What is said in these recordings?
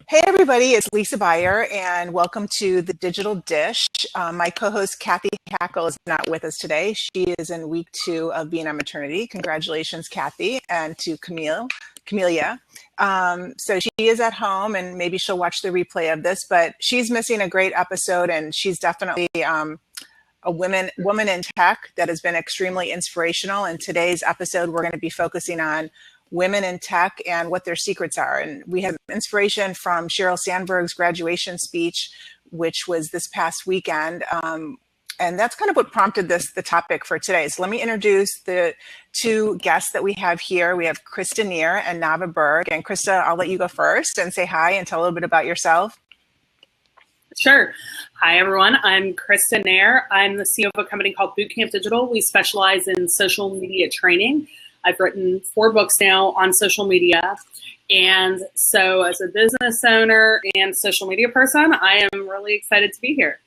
Hey everybody, it's Lisa Beyer and welcome to The Digital Dish. My co-host Kathy Hackle is not with us today. She is in week 2 of being on maternity. Congratulations, Kathy, and to Camelia. So she is at home and maybe she'll watch the replay of this, but she's missing a great episode and she's definitely a woman in tech that has been extremely inspirational. In today's episode, we're going to be focusing on women in tech and what their secrets are. And we have inspiration from Sheryl Sandberg's graduation speech, which was this past weekend. And that's kind of what prompted the topic for today. So let me introduce the two guests that we have here. We have Krista Neer and Nava Berg. And Krista, I'll let you go first and say hi and tell a little bit about yourself. Sure. Hi, everyone. I'm Krista Neer. I'm the CEO of a company called Bootcamp Digital. We specialize in social media training. I've written 4 books now on social media. And so as a business owner and social media person, I am really excited to be here.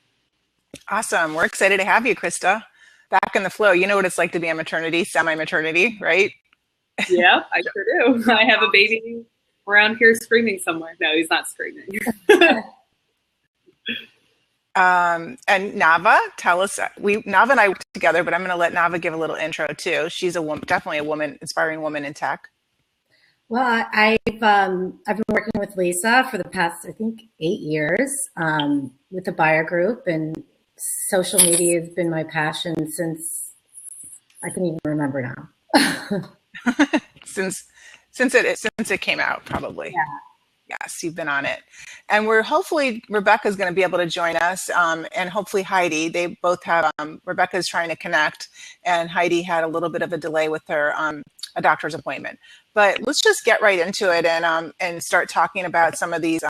Awesome. We're excited to have you, Krista. Back in the flow. You know what it's like to be on maternity, semi-maternity, right? Yeah, I sure do. I have a baby around here screaming somewhere. No, he's not screaming. And Nava, tell us, Nava and I work together, but I'm going to let Nava give a little intro too. She's definitely a woman, inspiring woman in tech. Well, I've been working with Lisa for the past, I think, 8 years with the Buyer Group, and social media has been my passion since I can even remember now. since it came out, probably. Yeah. Yes, you've been on it. And hopefully Rebecca's going to be able to join us, and hopefully Heidi. They both have, Rebecca's trying to connect, and Heidi had a little bit of a delay with her a doctor's appointment. But let's just get right into it and start talking about some of these.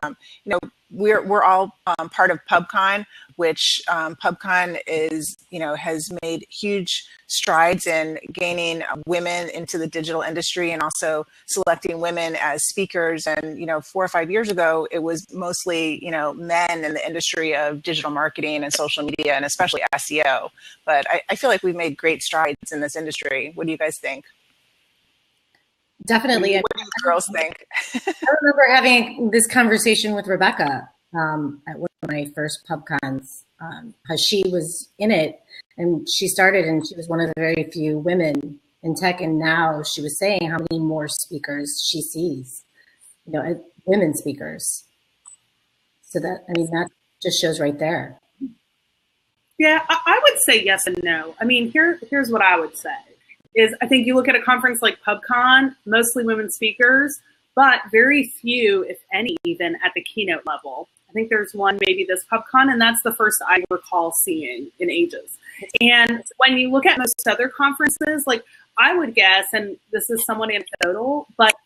We're all part of PubCon, which PubCon is, has made huge strides in gaining women into the digital industry and also selecting women as speakers. And, 4 or 5 years ago, it was mostly, men in the industry of digital marketing and social media and especially SEO. But I feel like we've made great strides in this industry. What do you guys think? Definitely. What do you girls think? I remember having this conversation with Rebecca at one of my first PubCons, because she was in it and she started and she was one of the very few women in tech. And now she was saying how many more speakers she sees, women speakers. So that just shows right there. Yeah, I would say yes and no. Here's what I would say. Is I think you look at a conference like PubCon, mostly women speakers, but very few, if any, even at the keynote level. I think there's one maybe this PubCon, and that's the first I recall seeing in ages. And when you look at most other conferences, like I would guess, and this is somewhat anecdotal, but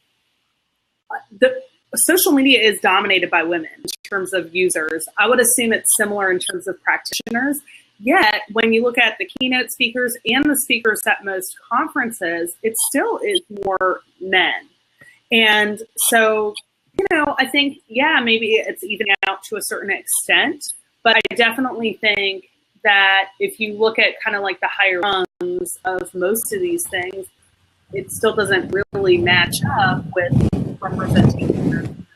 the social media is dominated by women in terms of users. I would assume it's similar in terms of practitioners. Yet, when you look at the keynote speakers and the speakers at most conferences, it still is more men. And so, I think, maybe it's evening out to a certain extent, but I definitely think that if you look at kind of like the higher rungs of most of these things, it still doesn't really match up with representation.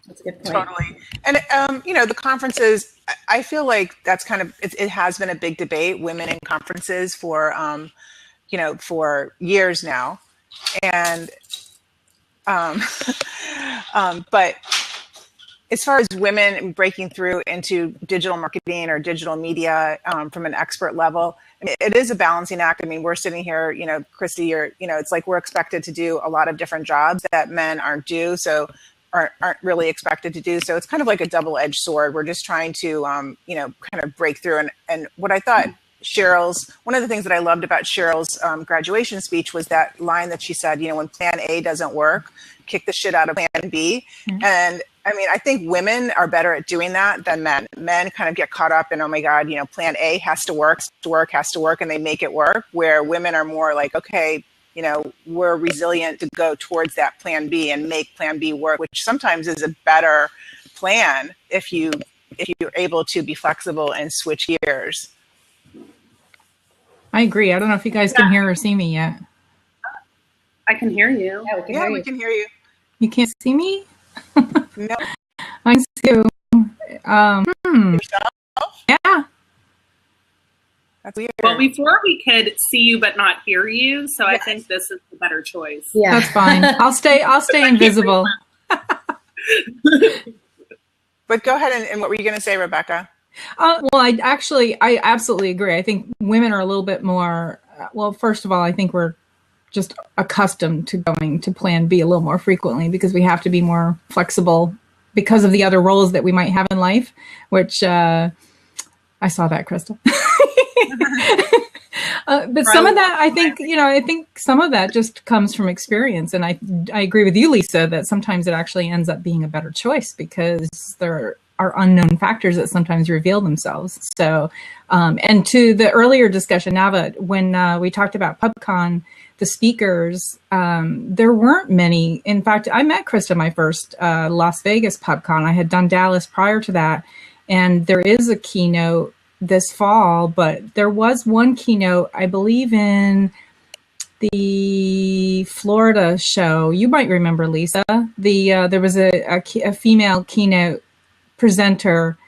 That's a good point. Totally. And, the conferences, I feel like that's kind of, it has been a big debate, women in conferences for years now. And, but as far as women breaking through into digital marketing or digital media from an expert level, it is a balancing act. We're sitting here, Christy, it's like we're expected to do a lot of different jobs that men aren't really expected to do. So it's kind of like a double-edged sword. We're just trying to, kind of break through. And what I thought one of the things that I loved about Cheryl's graduation speech was that line that she said, when plan A doesn't work, kick the shit out of plan B. Mm-hmm. And I think women are better at doing that than men. Men kind of get caught up in, oh my God, plan A has to work, and they make it work, where women are more like, okay, we're resilient to go towards that plan B and make plan B work, which sometimes is a better plan if you're able to be flexible and switch gears. I agree. I don't know if you guys can hear or see me yet. I can hear you. Yeah, we can hear you. You can't see me? No. I can see you. Yourself? Yeah. That's weird. Well, before we could see you but not hear you, so Yes. I think this is the better choice. Yeah. That's fine. I'll stay invisible. But go ahead, and what were you going to say, Rebecca? Well, I absolutely agree. I think women are a little bit more, well, first of all, I think we're just accustomed to going to Plan B a little more frequently because we have to be more flexible because of the other roles that we might have in life, which I saw that, Krista. But some of that, I think some of that just comes from experience. And I agree with you, Lisa, that sometimes it actually ends up being a better choice because there are unknown factors that sometimes reveal themselves. So, and to the earlier discussion, Nava, when we talked about PubCon, the speakers, there weren't many. In fact, I met Krista my first Las Vegas PubCon. I had done Dallas prior to that. And there is a keynote this fall, but there was one keynote, I believe, in the Florida show. You might remember, Lisa. There was a female keynote presenter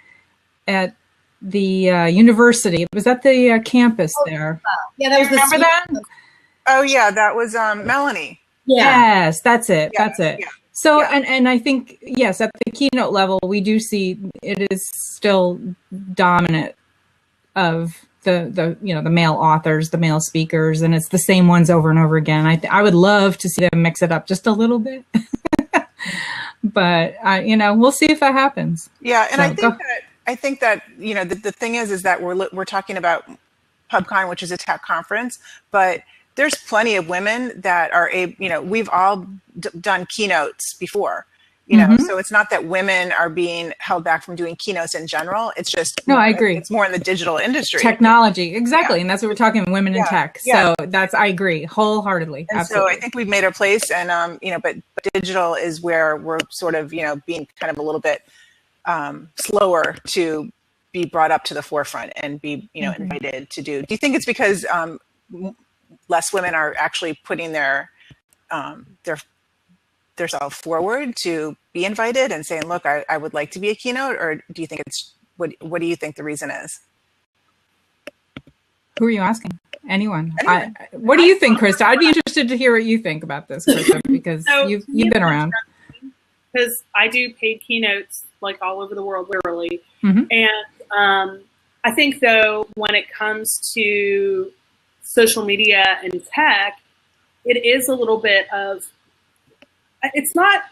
at the university. It was at the campus there. Yeah, that was Remember that? Oh, yeah, that was Melanie. Yeah. Yes, that's it. Yeah, That's it. yeah. So, Yeah. and I think, yes, at the keynote level, we do see it is still dominant of the male authors, the male speakers, and it's the same ones over and over again. I would love to see them mix it up just a little bit, but we'll see if that happens. Yeah, and So, I think that the thing is that we're talking about PubCon, which is a tech conference, but there's plenty of women that are we've all done keynotes before. So it's not that women are being held back from doing keynotes in general. It's just No, I agree. It's more in the digital industry, Technology, exactly, Yeah. and that's what we're talking women in tech. Yeah. So I agree wholeheartedly. And Absolutely. so I think we've made our place, and but digital is where we're sort of being kind of a little bit slower to be brought up to the forefront and be invited to do. Do you think it's because less women are actually putting theirself forward to be invited and saying, look, I would like to be a keynote? Or do you think it's, what do you think the reason is? Who are you asking? Anyone. What do you think, Krista? I'd be interested to hear what you think about this, Krista, because you've been around. Because I do paid keynotes like all over the world, literally. Mm-hmm. And I think, though, when it comes to social media and tech, it is a little bit of, it's not,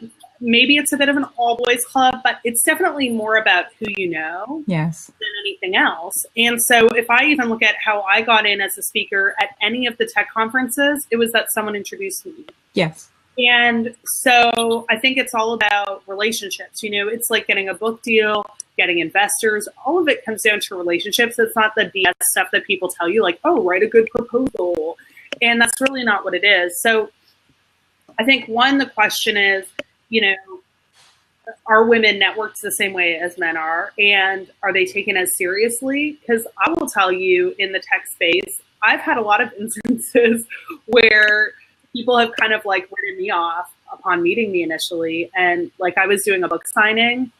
maybe it's a bit of an all boys club, but it's definitely more about who you know Yes. than anything else. And so if I even look at how I got in as a speaker at any of the tech conferences, it was that someone introduced me. Yes. And so I think it's all about relationships. It's like getting a book deal, getting investors. All of it comes down to relationships. It's not the BS stuff that people tell you, like, oh, write a good proposal. And that's really not what it is. So I think, one, the question is, are women networked the same way as men are? And are they taken as seriously? Because I will tell you, in the tech space, I've had a lot of instances where people have kind of like written me off upon meeting me initially. And like, I was doing a book signing,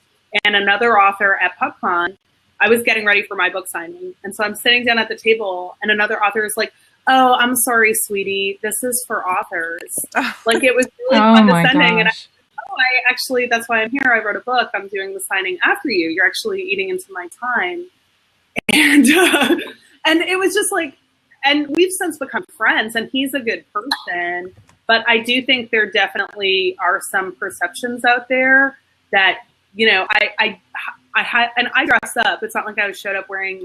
and another author at PubCon, I was getting ready for my book signing. And so I'm sitting down at the table, and another author is like, oh, I'm sorry, sweetie, this is for authors. Like, it was really condescending. And I actually, that's why I'm here. I wrote a book. I'm doing the signing after you. You're actually eating into my time. And it was just like, and we've since become friends, and he's a good person. But I do think there definitely are some perceptions out there that, I dress up. It's not like I showed up wearing,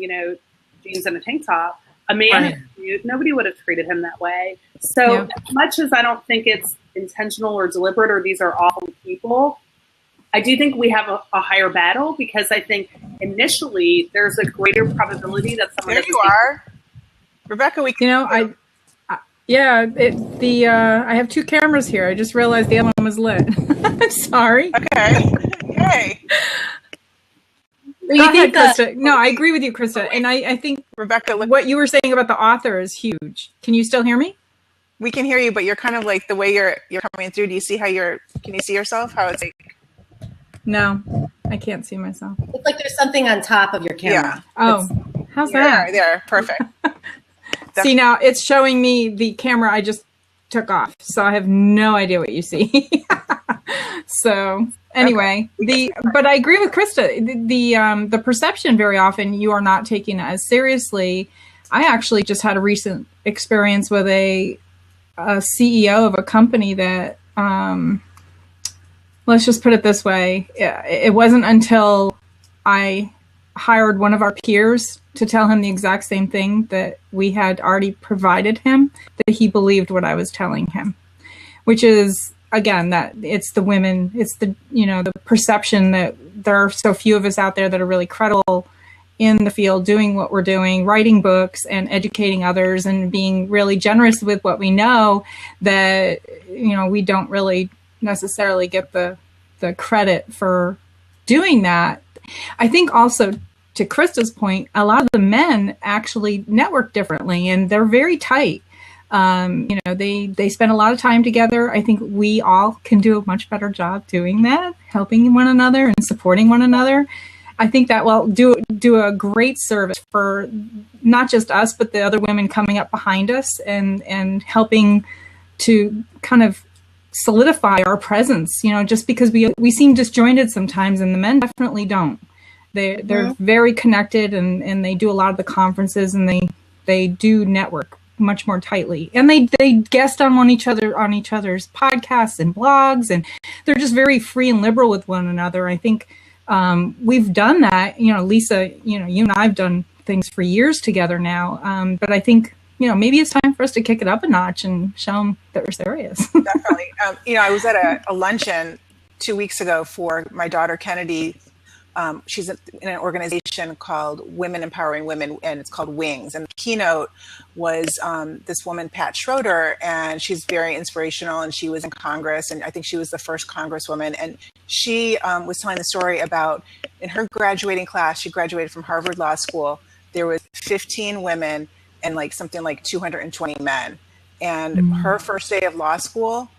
jeans and a tank top. A man, nobody would have treated him that way. So as much as I don't think it's intentional or deliberate, or these are awful people, I do think we have a higher battle, because I think initially there's a greater probability that someone. There you are, Rebecca. I have two cameras here. I just realized the other one was lit. I'm sorry. Okay. Hey. Go ahead, Krista. No, I agree with you, Krista. And I think, Rebecca, what you were saying about the author is huge. Can you still hear me? We can hear you, but you're kind of like the way you're coming through. Do you see how can you see yourself? How it's like? No, I can't see myself. It's like there's something on top of your camera. Yeah. Oh, how's that? There, perfect. See, now it's showing me the camera I just took off, so I have no idea what you see. So anyway, but I agree with Krista. The perception very often you are not taken as seriously. I actually just had a recent experience with a CEO of a company that, let's just put it this way. It wasn't until I hired one of our peers to tell him the exact same thing that we had already provided him that he believed what I was telling him, which is, again, that it's the women, it's the perception that there are so few of us out there that are really credible in the field, doing what we're doing, writing books and educating others and being really generous with what we know, that, we don't really necessarily get the credit for doing that. I think also, to Krista's point, a lot of the men actually network differently and they're very tight. They spend a lot of time together. I think we all can do a much better job doing that, helping one another and supporting one another. I think that will do a great service for not just us, but the other women coming up behind us and helping to kind of solidify our presence, just because we seem disjointed sometimes and the men definitely don't. They're very connected and they do a lot of the conferences and they do network much more tightly, and they guest on each other's podcasts and blogs, and they're just very free and liberal with one another. I think we've done that, Lisa, you and I've done things for years together now, but I think maybe it's time for us to kick it up a notch and show them that we're serious. Definitely. I was at a luncheon 2 weeks ago for my daughter Kennedy. She's in an organization called Women Empowering Women, and it's called Wings. And the keynote was this woman, Pat Schroeder, and she's very inspirational, and she was in Congress, and I think she was the first Congresswoman. And she was telling the story about, in her graduating class, she graduated from Harvard Law School, there was 15 women and something like 220 men. And her first day of law school,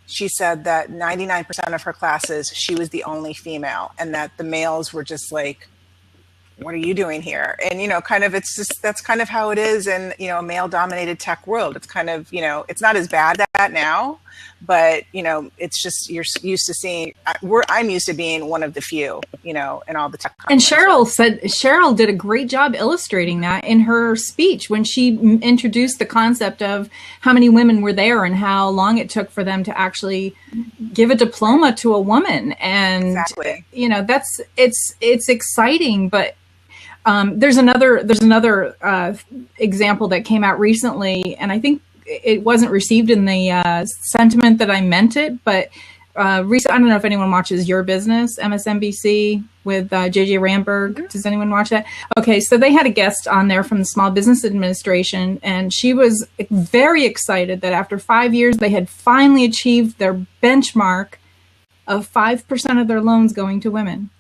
she said that 99% of her classes, she was the only female, and that the males were just like, what are you doing here? And, that's kind of how it is in, a male dominated tech world. It's kind of, it's not as bad as that now, but, it's just, you're used to seeing, I'm used to being one of the few, in all the tech conferences. And Cheryl did a great job illustrating that in her speech when she introduced the concept of how many women were there and how long it took for them to actually give a diploma to a woman. And, exactly. It's exciting, but there's another example that came out recently, and I think it wasn't received in the sentiment that I meant it, but I don't know if anyone watches Your Business, MSNBC with JJ Ramberg. Mm-hmm. Does anyone watch that? Okay, so they had a guest on there from the Small Business Administration, and she was very excited that after 5 years, they had finally achieved their benchmark of 5% of their loans going to women.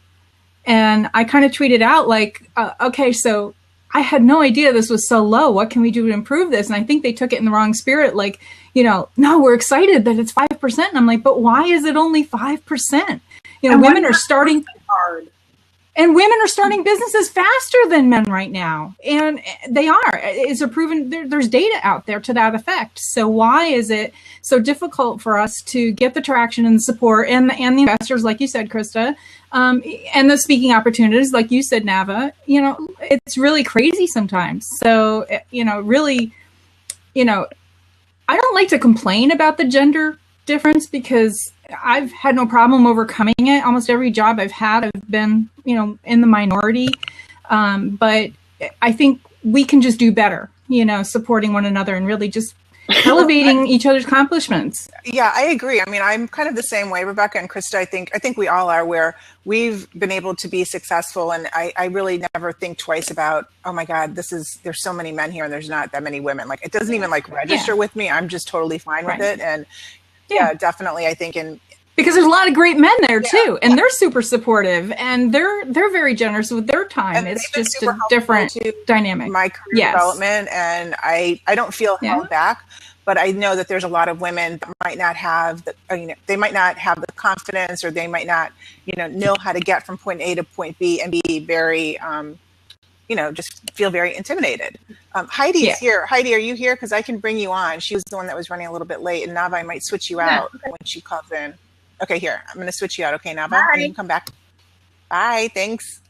And I kind of tweeted out okay, so I had no idea this was so low. What can we do to improve this? And I think they took it in the wrong spirit. No, we're excited that it's 5%. And I'm like, but why is it only 5%? Women are starting hard. And women are starting businesses faster than men right now. And they are. It's a proven, there's data out there to that effect. So why is it so difficult for us to get the traction and the support and the investors, like you said, Krista, and the speaking opportunities, like you said, Nava? It's really crazy sometimes. So, really, I don't like to complain about the gender difference because I've had no problem overcoming it. Almost every job I've had, I've been, in the minority. But I think we can just do better, supporting one another and really just elevating each other's accomplishments. Yeah, I agree. I mean, I'm kind of the same way, Rebecca and Krista. I think we all are, where we've been able to be successful. And I really never think twice about, oh my God, there's so many men here and there's not that many women. It doesn't even register with me. I'm just totally fine with it. And yeah, definitely. I think because there's a lot of great men there too, and they're super supportive and they're very generous with their time. And it's just a different dynamic. My career development, and I don't feel held back. but I know that there's a lot of women that might not have the, they might not have the confidence, or they might not, know how to get from point A to point B and be very, just feel very intimidated. Heidi's here. Heidi, are you here? Because I can bring you on. She was the one that was running a little bit late, and Nava, I might switch you out when she calls in. Okay, here. I'm going to switch you out. Okay, Nava, you can come back. Bye. Thanks.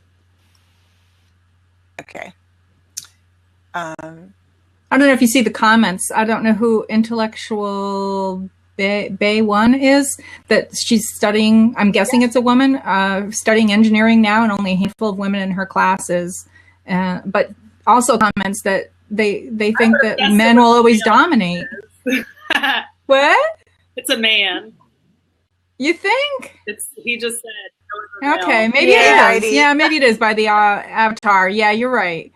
Okay. I don't know if you see the comments. I don't know who Intellectual Bay One is, that she's studying. I'm guessing it's a woman studying engineering now, and only a handful of women in her classes. But also comments that they think that men will always dominate. What? It's a man. You think? He just said. Okay, maybe it is. Yeah, maybe it is by the avatar. Yeah, you're right.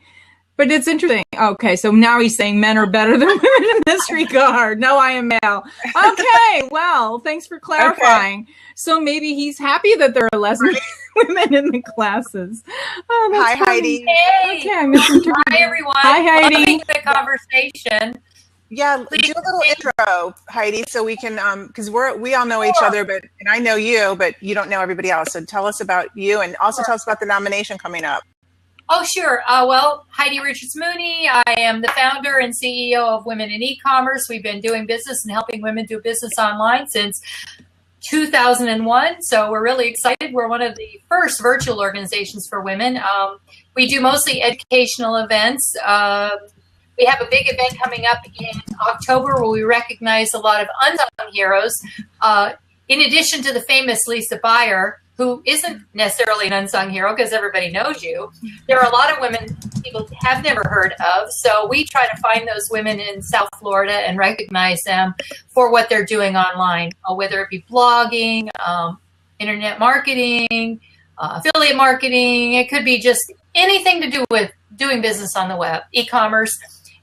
But it's interesting. Okay, so now he's saying men are better than women in this regard. No, I am male. Okay, well, thanks for clarifying. Okay. So maybe he's happy that there are less women in the classes. Oh, hi, Heidi. Hey. Okay, I misinterpreted. Hi, everyone. Hi, Heidi. Loving the conversation. Yeah, please do a little intro, Heidi, so we can, because we all know each other, and I know you, but you don't know everybody else. So tell us about you, and also tell us about the nomination coming up. Oh, sure. Well, Heidi Richards-Mooney. I am the founder and CEO of Women in E-Commerce. We've been doing business and helping women do business online since 2001. So we're really excited. We're one of the first virtual organizations for women. We do mostly educational events. We have a big event coming up in October where we recognize a lot of unsung heroes. In addition to the famous Lisa Beyer, who isn't necessarily an unsung hero because everybody knows you, there are a lot of women people have never heard of. So we try to find those women in South Florida and recognize them for what they're doing online, whether it be blogging, internet marketing, affiliate marketing. It could be just anything to do with doing business on the web, e-commerce.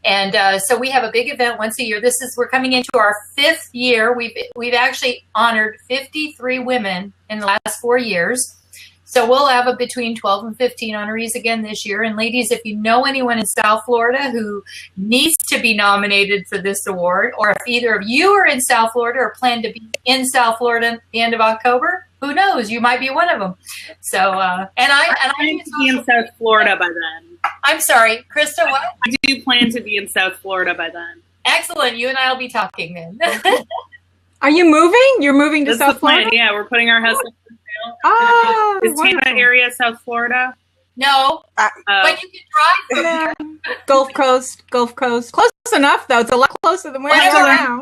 And so we have a big event once a year. We're coming into our 5th year. We've actually honored 53 women in the last 4 years. So we'll have between 12 and 15 honorees again this year. And ladies, if you know anyone in South Florida who needs to be nominated for this award, or if either of you are in South Florida or plan to be in South Florida at the end of October, who knows? You might be one of them. So, I plan to be in South Florida by then. I'm sorry, Krista, what? I do plan to be in South Florida by then. Excellent. You and I will be talking then. Are you moving? You're moving to South Florida? Yeah, we're putting our house up for sale. Oh, is Tampa area South Florida? No, but you can drive from here. Gulf Coast. Close enough, though. It's a lot closer than where you are now.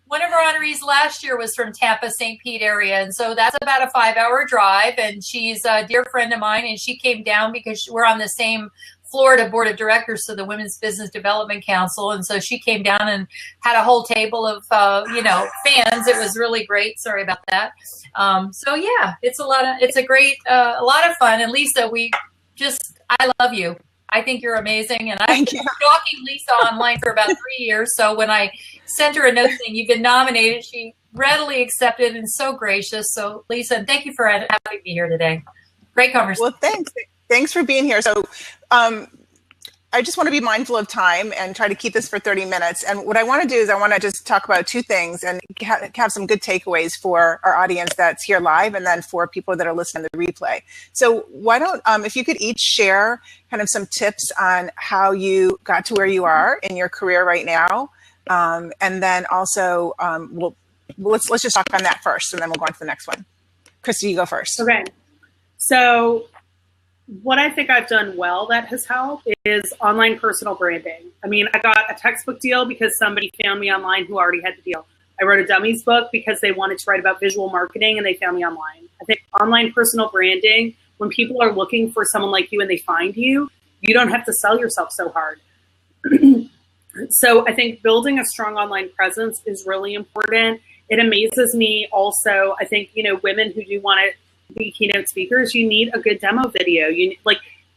One of our honorees last year was from Tampa, St. Pete area, and so that's about a 5-hour drive, and she's a dear friend of mine, and she came down because we're on the same Florida Board of Directors for the Women's Business Development Council, and so she came down and had a whole table of, fans. It was really great. Sorry about that. So yeah, it's a lot of fun, and Lisa, I love you. I think you're amazing, and I've been stalking Lisa online for about 3 years. So when I sent her a note saying you've been nominated, she readily accepted and so gracious. So Lisa, thank you for having me here today. Great conversation. Well, thanks for being here. So I just want to be mindful of time and try to keep this for 30 minutes. And what I want to do is I want to just talk about 2 things and have some good takeaways for our audience that's here live, and then for people that are listening to the replay. So why don't, if you could each share kind of some tips on how you got to where you are in your career right now. And then also, let's just talk on that first, and then we'll go on to the next one. Krista, you go first. Okay. So what I think I've done well that has helped is online personal branding. I mean, I got a textbook deal because somebody found me online who already had the deal. I wrote a dummies book because they wanted to write about visual marketing and they found me online. I think online personal branding, when people are looking for someone like you and they find you, you don't have to sell yourself so hard. So I think building a strong online presence is really important. It amazes me also, I think, women who do want to be keynote speakers, you need a good demo video. You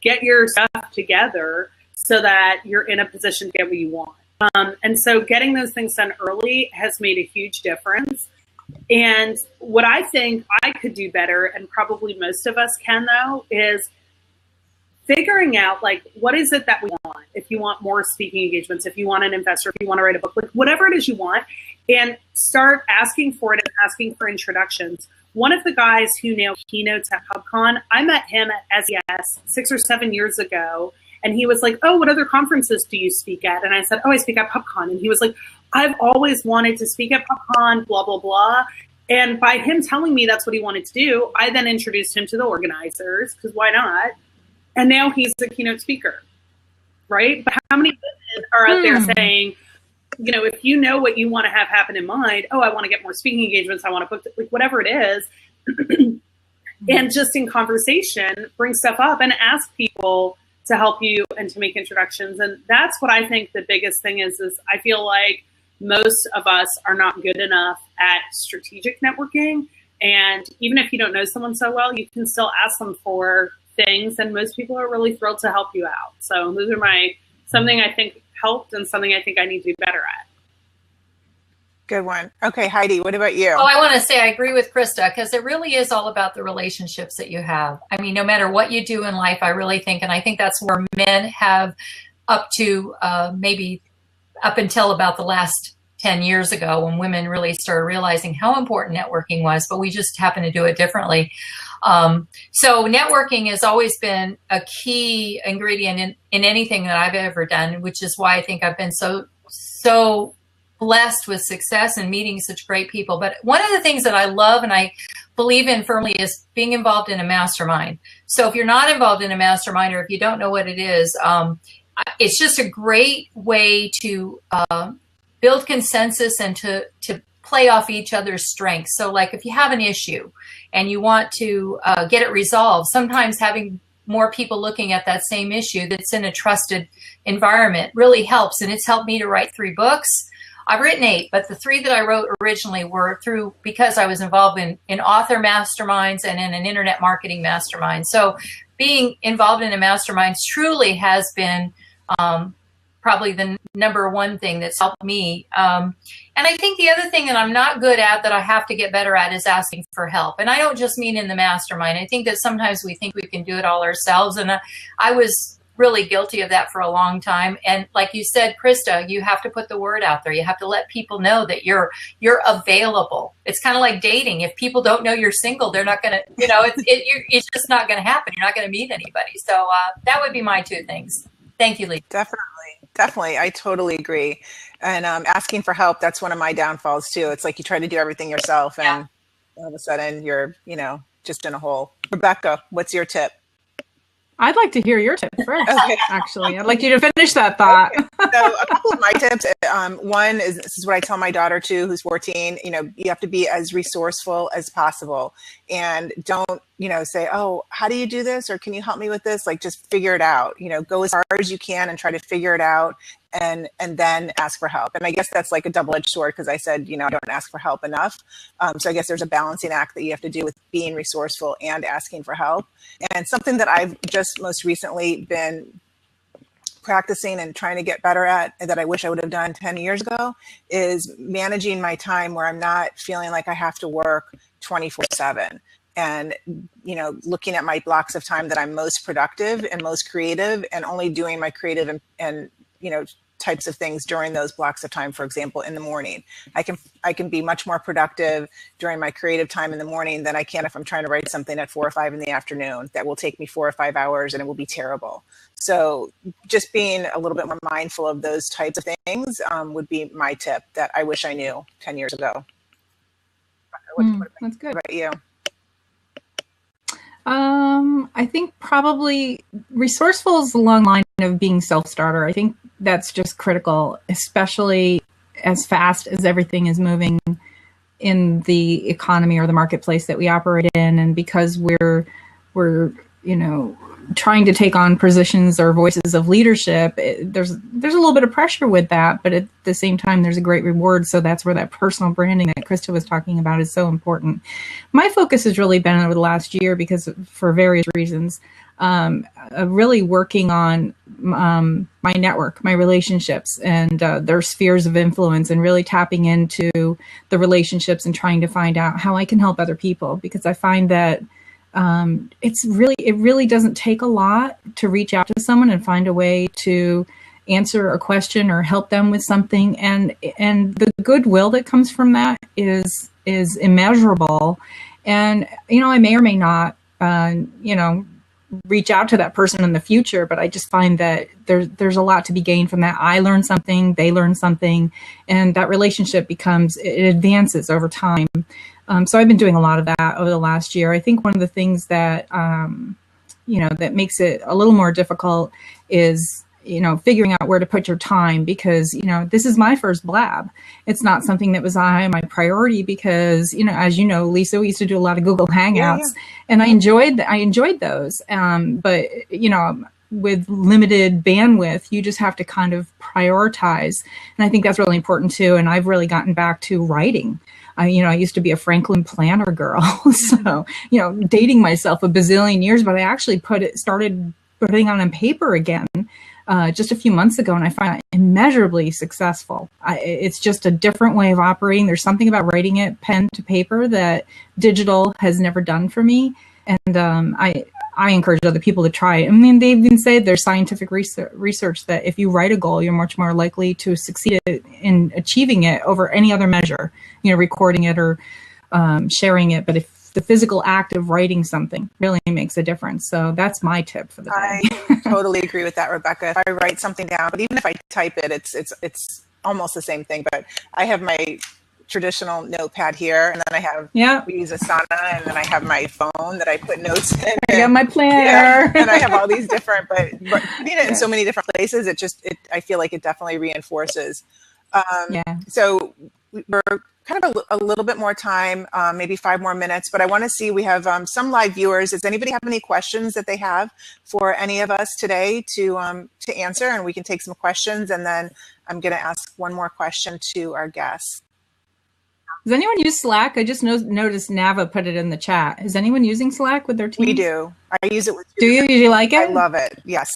get your stuff together so that you're in a position to get what you want. And so getting those things done early has made a huge difference. And what I think I could do better, and probably most of us can though, is figuring out like, what is it that we want? If you want more speaking engagements, if you want an investor, if you want to write a book, like whatever it is you want, and start asking for it and asking for introductions. One of the guys who now keynotes at PubCon, I met him at SES 6 or 7 years ago. And he was like, oh, what other conferences do you speak at? And I said, oh, I speak at PubCon. And he was like, I've always wanted to speak at PubCon, blah, blah, blah. And by him telling me that's what he wanted to do, I then introduced him to the organizers, because why not? And now he's a keynote speaker, right? But how many women are out there saying, you know, if you know what you want to have happen in mind, oh, I want to get more speaking engagements, I want to book, like whatever it is, and just in conversation, bring stuff up and ask people to help you and to make introductions. And that's what I think the biggest thing is I feel like most of us are not good enough at strategic networking. And even if you don't know someone so well, you can still ask them for things. And most people are really thrilled to help you out. So those are something I think helped and something I think I need to be better at. Good one. Okay, Heidi, what about you? Oh, I want to say I agree with Krista, because it really is all about the relationships that you have. I mean, no matter what you do in life, I really think, and I think that's where men have up to maybe up until about the last 10 years ago, when women really started realizing how important networking was, but we just happen to do it differently. So networking has always been a key ingredient in anything that I've ever done, which is why I think I've been so blessed with success and meeting such great people. But one of the things that I love and I believe in firmly is being involved in a mastermind. So if you're not involved in a mastermind, or if you don't know what it is, it's just a great way to build consensus and to play off each other's strengths. So like if you have an issue and you want to get it resolved, sometimes having more people looking at that same issue that's in a trusted environment really helps. And it's helped me to write 3 books. I've written 8, but the 3 that I wrote originally were because I was involved in author masterminds and in an internet marketing mastermind. So being involved in a mastermind truly has been probably the number one thing that's helped me. And I think the other thing that I'm not good at that I have to get better at is asking for help. And I don't just mean in the mastermind. I think that sometimes we think we can do it all ourselves. And I was really guilty of that for a long time. And like you said, Krista, you have to put the word out there. You have to let people know that you're available. It's kind of like dating. If people don't know you're single, they're not going to, it's just not going to happen. You're not going to meet anybody. So that would be my 2 things. Thank you, Lee. Definitely. I totally agree. And asking for help, that's one of my downfalls too. It's like you try to do everything yourself and all of a sudden you're, just in a hole. Rebecca, what's your tip? I'd like to hear your tip first, actually. I'd like you to finish that thought. Okay. So a couple of my tips. One is, this is what I tell my daughter too, who's 14, you have to be as resourceful as possible. And don't, say, oh, how do you do this? Or can you help me with this? Like, just figure it out, go as far as you can and try to figure it out and then ask for help. And I guess that's like a double-edged sword, because I said, I don't ask for help enough. So I guess there's a balancing act that you have to do with being resourceful and asking for help. And something that I've just most recently been practicing and trying to get better at, and that I wish I would have done 10 years ago, is managing my time where I'm not feeling like I have to work 24/7. And, looking at my blocks of time that I'm most productive and most creative, and only doing my creative and types of things during those blocks of time. For example, in the morning, I can be much more productive during my creative time in the morning than I can if I'm trying to write something at 4 or 5 in the afternoon. That will take me 4 or 5 hours and it will be terrible. So just being a little bit more mindful of those types of things would be my tip that I wish I knew 10 years ago. That's good. What about you? I think probably resourceful is a long line of being self-starter. I think that's just critical, especially as fast as everything is moving in the economy or the marketplace that we operate in. And because we're trying to take on positions or voices of leadership, there's a little bit of pressure with that, but at the same time, there's a great reward. So that's where that personal branding that Krista was talking about is so important. My focus has really been over the last year, because for various reasons, really working on my network, my relationships, and their spheres of influence, and really tapping into the relationships and trying to find out how I can help other people, because I find that it really doesn't take a lot to reach out to someone and find a way to answer a question or help them with something. And the goodwill that comes from that is immeasurable. And, I may or may not, reach out to that person in the future, but I just find that there's a lot to be gained from that. I learn something, they learn something, and that relationship it advances over time. So I've been doing a lot of that over the last year. I think one of the things that, that makes it a little more difficult is, figuring out where to put your time, because, this is my first blab. It's not something that was high on my priority because, as you know, Lisa, we used to do a lot of Google Hangouts, and I enjoyed those. But, with limited bandwidth, you just have to kind of prioritize. And I think that's really important too. And I've really gotten back to writing. I used to be a Franklin planner girl. So, dating myself a bazillion years, but I actually started putting on paper again just a few months ago, and I find it immeasurably successful. It's just a different way of operating. There's something about writing it pen to paper that digital has never done for me. And I encourage other people to try it. I mean, they even say there's scientific research that if you write a goal, you're much more likely to succeed in achieving it over any other measure, recording it or sharing it. But if the physical act of writing something really makes a difference. So that's my tip for the day. I totally agree with that, Rebecca. If I write something down, but even if I type it, it's almost the same thing. But I have my traditional notepad here, and then I have we use Asana, and then I have my phone that I put notes in. I got my planner, and I have all these different. But putting it in so many different places, I feel like it definitely reinforces. So we're kind of a little bit more time, maybe 5 more minutes, but I want to see, we have some live viewers. Does anybody have any questions that they have for any of us today to answer? And we can take some questions, and then I'm going to ask one more question to our guests. Does anyone use Slack? I just noticed Nava put it in the chat. Is anyone using Slack with their team? We do. I use it with Do you? Do you like it? I love it. Yes.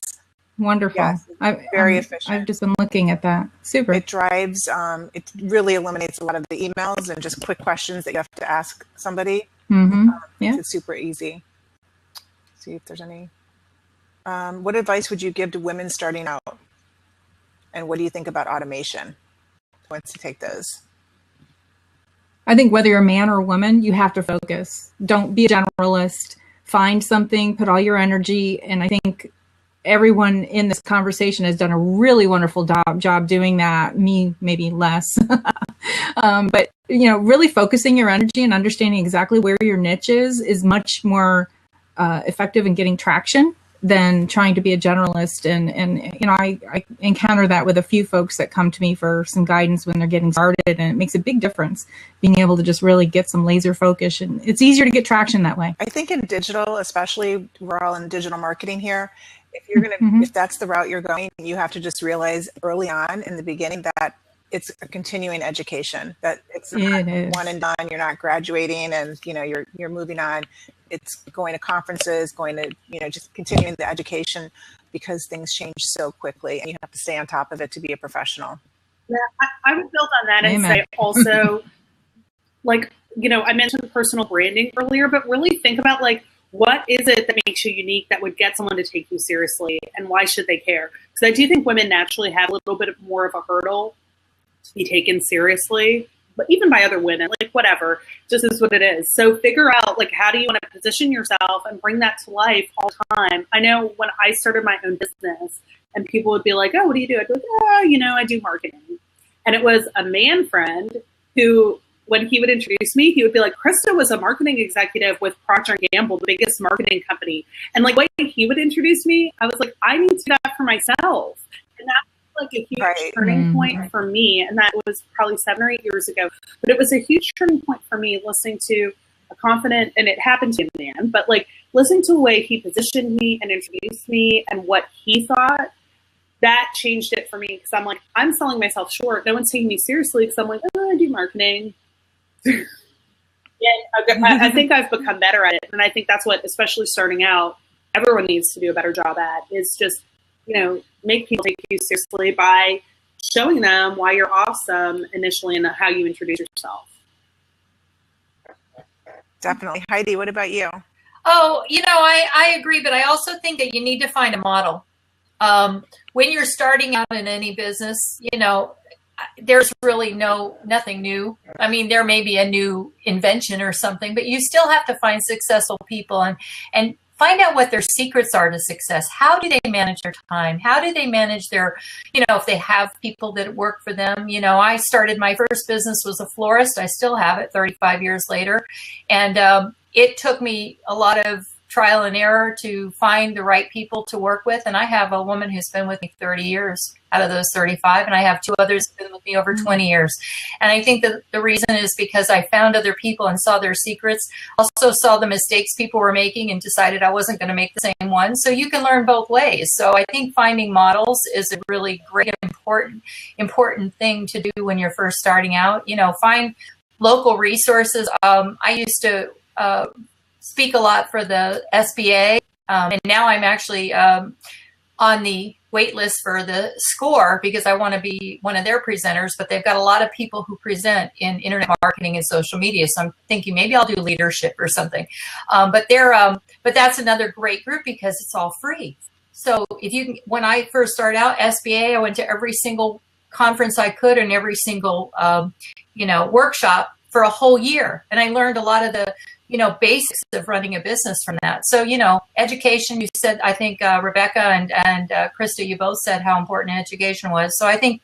Wonderful. Yes, very efficient. I've just been looking at that. Super. It drives, it really eliminates a lot of the emails and just quick questions that you have to ask somebody. It's super easy. See if there's any. What advice would you give to women starting out? And what do you think about automation? Who wants to take those? I think whether you're a man or a woman, you have to focus. Don't be a generalist. Find something, put all your energy. And I think everyone in this conversation has done a really wonderful job doing that. Me, maybe less. But, really focusing your energy and understanding exactly where your niche is much more effective in getting traction than trying to be a generalist. And I encounter that with a few folks that come to me for some guidance when they're getting started, and it makes a big difference being able to just really get some laser focus, and it's easier to get traction that way. I think in digital, especially, we're all in digital marketing here. If you're going to, if that's the route you're going, you have to just realize early on in the beginning that it's a continuing education, that it's not one and done. You're not graduating and, you're moving on. It's going to conferences, going to, just continuing the education, because things change so quickly and you have to stay on top of it to be a professional. Yeah, I would build on that and say also, I mentioned personal branding earlier, but really think about what is it that makes you unique that would get someone to take you seriously, and why should they care? Because I do think women naturally have a little bit more of a hurdle to be taken seriously, but even by other women, whatever, just is what it is. So figure out how do you want to position yourself and bring that to life all the time. I know when I started my own business and people would be like, oh, what do you do? I'd be like, I do marketing. And it was a man friend who, when he would introduce me, he would be like, Krista was a marketing executive with Procter & Gamble, the biggest marketing company. And when he would introduce me, I was like, I need to do that for myself. And that was a huge turning point for me. And that was probably 7 or 8 years ago. But it was a huge turning point for me listening to a confident, and it happened to a man, but listening to the way he positioned me and introduced me and what he thought, that changed it for me. Because I'm like, I'm selling myself short. No one's taking me seriously because I'm like, I do marketing. I think I've become better at it. And I think that's what, especially starting out, everyone needs to do a better job at, is just, make people take you seriously by showing them why you're awesome initially and how you introduce yourself. Definitely. Heidi, what about you? Oh, I agree, but I also think that you need to find a model. When you're starting out in any business, there's really nothing new. I mean, there may be a new invention or something, but you still have to find successful people and find out what their secrets are to success. How do they manage their time? How do they manage their, if they have people that work for them? I started, my first business was a florist. I still have it 35 years later. And it took me a lot of trial and error to find the right people to work with. And I have a woman who's been with me 30 years out of those 35, and I have two others who've been with me over 20 years. And I think that the reason is because I found other people and saw their secrets, also saw the mistakes people were making and decided I wasn't going to make the same one. So you can learn both ways. So I think finding models is a really great, important thing to do when you're first starting out. Find local resources. I used to speak a lot for the SBA, and now I'm actually on the wait list for the SCORE because I want to be one of their presenters, but they've got a lot of people who present in internet marketing and social media. So I'm thinking maybe I'll do leadership or something. But that's another great group because it's all free. So when I first started out SBA, I went to every single conference I could and every single, workshop for a whole year. And I learned a lot of the basics of running a business from that. So, education, you said, I think Rebecca and Krista, you both said how important education was. So I think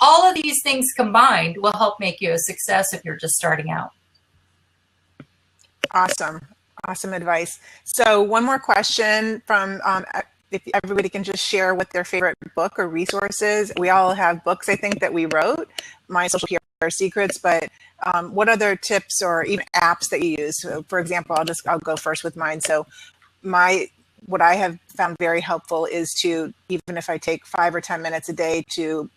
all of these things combined will help make you a success if you're just starting out. Awesome advice. So one more question from, if everybody can just share what their favorite book or resources. We all have books, I think, that we wrote, My Social PR Secrets, but what other tips or even apps that you use? So for example, I'll go first with mine. So what I have found very helpful is to, even if I take 5 or 10 minutes a day to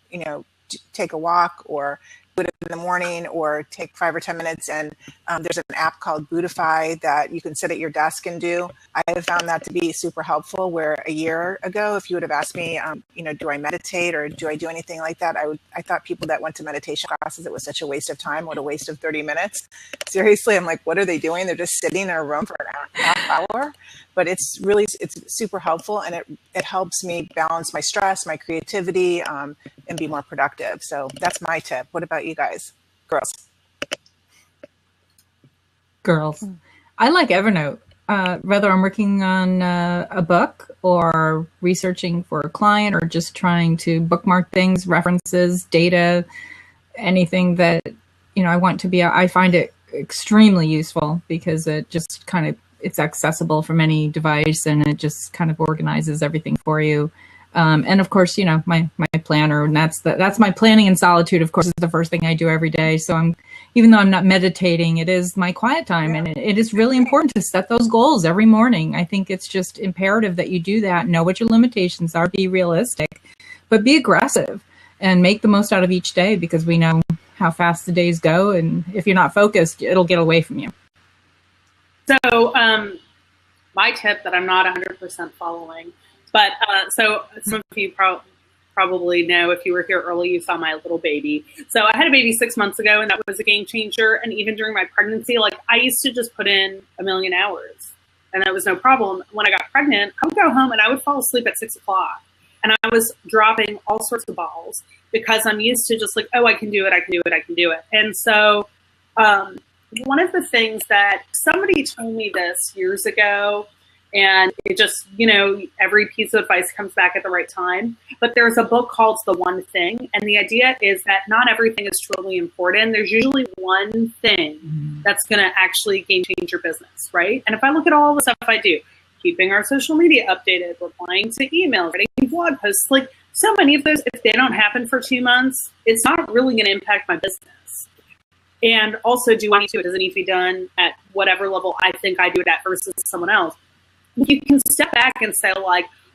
take a walk or do it in the morning or take 5 or 10 minutes, and there's an app called Bootify that you can sit at your desk and do. I have found that to be super helpful, where a year ago, if you would have asked me, do I meditate or do I do anything like that? I thought people that went to meditation classes, it was such a waste of time. What a waste of 30 minutes. Seriously, I'm like, what are they doing? They're just sitting in a room for a half hour. But it's super helpful, and it helps me balance my stress, my creativity, and be more productive. So that's my tip. What about you guys, girls? I like Evernote. Whether I'm working on a book or researching for a client or just trying to bookmark things, references, data, anything that I want to be, I find it extremely useful because it just it's accessible from any device, and it just kind of organizes everything for you. And of course, my planner, and that's my planning in solitude, of course, is the first thing I do every day. So even though I'm not meditating, it is my quiet time. And it is really important to set those goals every morning. I think it's just imperative that you do that, know what your limitations are, be realistic, but be aggressive and make the most out of each day, because we know how fast the days go. And if you're not focused, it'll get away from you. So my tip that I'm not 100% following, but so some of you probably know, if you were here early, you saw my little baby. So I had a baby 6 months ago, and that was a game changer. And even during my pregnancy, I used to just put in 1 million hours, and that was no problem. When I got pregnant, I would go home and I would fall asleep at 6 o'clock, and I was dropping all sorts of balls because I'm used to just I can do it. And so one of the things that somebody told me this years ago, and it just, every piece of advice comes back at the right time. But there's a book called The One Thing. And the idea is that not everything is truly important. There's usually one thing that's going to actually game change your business, right? And if I look at all the stuff I do, keeping our social media updated, replying to emails, writing blog posts, so many of those, if they don't happen for 2 months, it's not really going to impact my business. And also, does it need to be done at whatever level I think I do it at versus someone else? You can step back and say,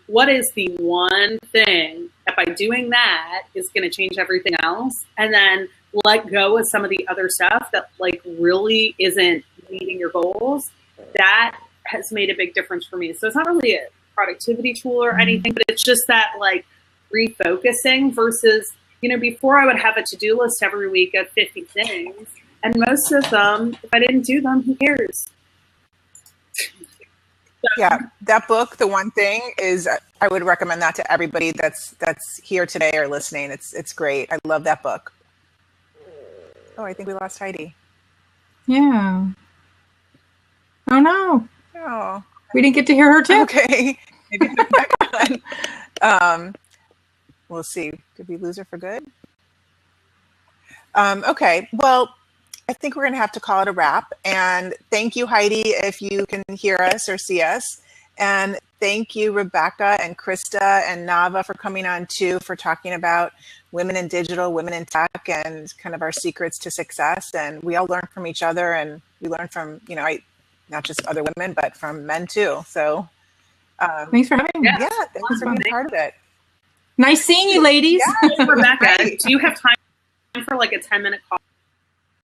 what is the one thing that by doing that is going to change everything else? And then let go of some of the other stuff that really isn't meeting your goals. That has made a big difference for me. So it's not really a productivity tool or anything, but it's just that refocusing versus, before I would have a to-do list every week of 50 things, and most of them, if I didn't do them, who cares? Yeah, that book, The One Thing, is, I would recommend that to everybody that's here today or listening. It's great. I love that book. Oh, I think we lost Heidi. Yeah. Oh no. Oh. We didn't get to hear her too. Okay. Maybe put it back on. We'll see. Did we lose her for good? Okay. Well, I think we're going to have to call it a wrap. And thank you, Heidi, if you can hear us or see us. And thank you, Rebecca and Krista and Nava, for coming on too, for talking about women in digital, women in tech, and kind of our secrets to success. And we all learn from each other, and we learn from, not just other women, but from men too. So thanks for having me. Yeah, thanks for being part of it. Nice seeing you, ladies. Yeah, Rebecca, do you have time for like a 10-minute call?